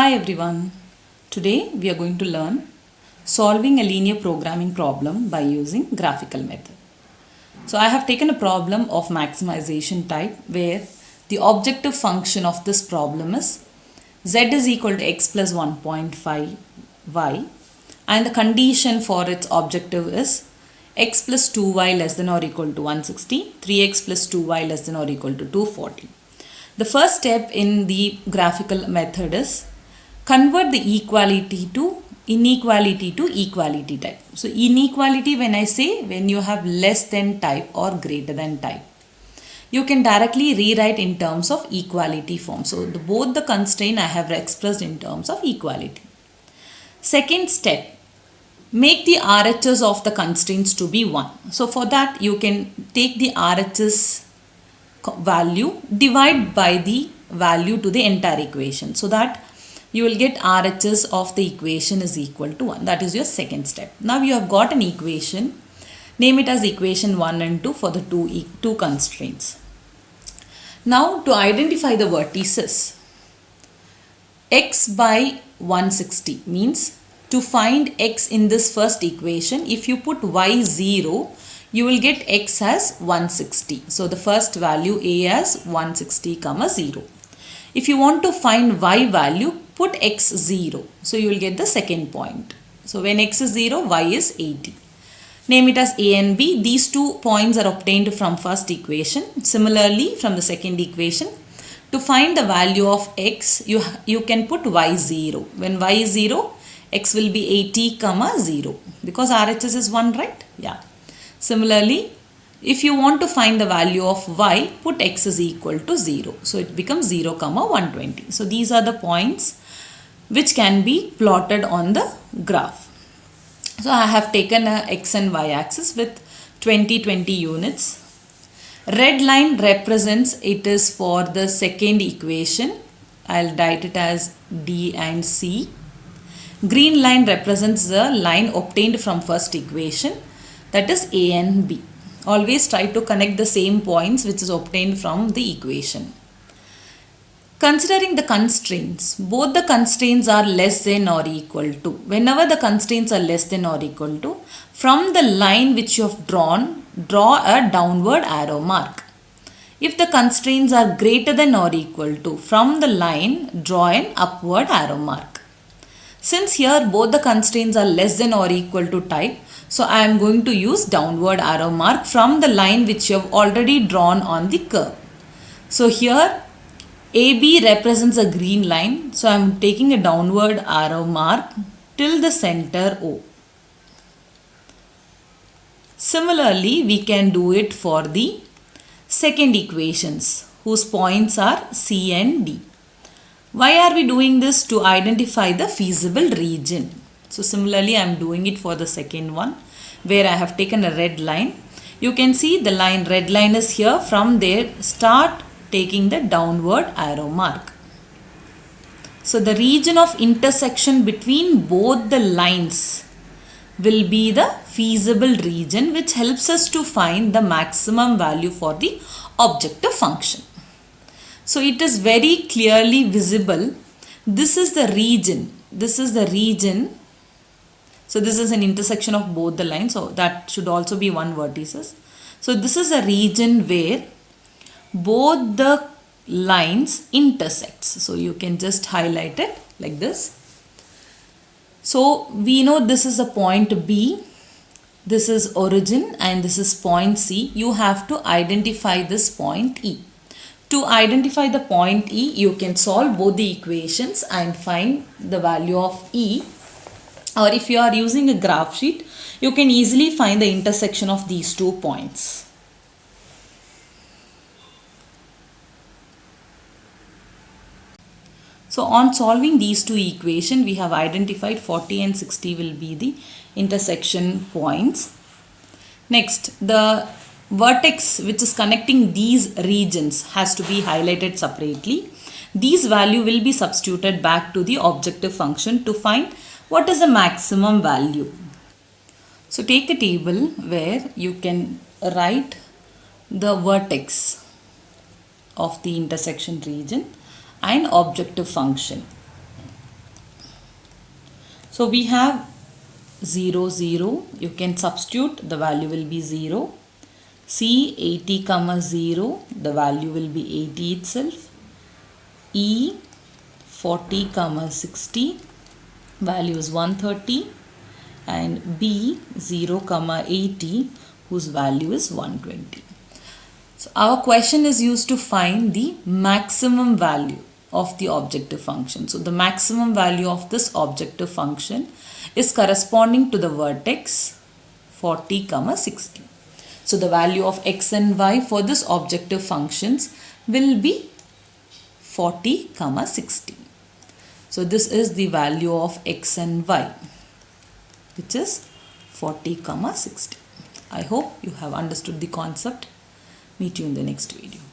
Hi everyone. Today we are going to learn solving a linear programming problem by using graphical method. So I have taken a problem of maximization type where the objective function of this problem is z is equal to x plus 1.5 y, and the condition for its objective is x plus 2y less than or equal to 160, 3x plus 2y less than or equal to 240. The first step in the graphical method is convert the inequality to equality type. So inequality, when I say when you have less than type or greater than type, you can directly rewrite in terms of equality form. So both the constraint I have expressed in terms of equality. Second step, make the RHS of the constraints to be 1. So for that you can take the RHS value, divide by the value to the entire equation, so that you will get RHS of the equation is equal to 1. That is your second step. Now you have got an equation. Name it as equation 1 and 2 for the two constraints. Now to identify the vertices, x by 160 means to find x in this first equation, if you put y 0, you will get x as 160. So the first value a as 160 comma 0. If you want to find y value, put x 0. So you will get the second point. So when x is 0, y is 80. Name it as a and b. These 2 points are obtained from first equation. Similarly, from the second equation, to find the value of x, you can put y 0. When y is 0, x will be 80 comma 0, because RHS is 1, right? Yeah. Similarly, if you want to find the value of y, put x is equal to 0. So it becomes 0 comma 120. So these are the points which can be plotted on the graph. So I have taken a x and y axis with 20 units. Red line represents, it is for the second equation. I'll write it as D and C. Green line represents the line obtained from first equation, that is A and B. Always try to connect the same points which is obtained from the equation. Considering the constraints, both the constraints are less than or equal to. Whenever the constraints are less than or equal to, from the line which you have drawn, draw a downward arrow mark. If the constraints are greater than or equal to, from the line, draw an upward arrow mark. Since here both the constraints are less than or equal to type, so I am going to use downward arrow mark from the line which you have already drawn on the curve. So here AB represents a green line. So I am taking a downward arrow mark till the center O. Similarly, we can do it for the second equations whose points are C and D. Why are we doing this? To identify the feasible region. So similarly, I am doing it for the second one, where I have taken a red line. You can see the line, red line is here. From there, start taking the downward arrow mark. So the region of intersection between both the lines will be the feasible region, which helps us to find the maximum value for the objective function. So it is very clearly visible. This is the region. This is the region. So this is an intersection of both the lines. So that should also be one vertices. So this is a region where both the lines intersects. So you can just highlight it like this. So we know this is a point B. This is origin and this is point C. You have to identify this point E. To identify the point E, you can solve both the equations and find the value of E. Or if you are using a graph sheet, you can easily find the intersection of these 2 points. So on solving these 2 equations, we have identified 40 and 60 will be the intersection points. Next, the vertex which is connecting these regions has to be highlighted separately. These value will be substituted back to the objective function to find what is the maximum value. So take a table where you can write the vertex of the intersection region and objective function. So we have 0 0, you can substitute, the value will be 0. C 80 comma 0, the value will be 80 itself. E 40 comma 60, value is 130. And B 0 comma 80, whose value is 120. So our question is used to find the maximum value of the objective function. So the maximum value of this objective function is corresponding to the vertex 40 comma 60. So the value of x and y for this objective functions will be 40 comma 60. So this is the value of x and y, which is 40 comma 60. I hope you have understood the concept. Meet you in the next video.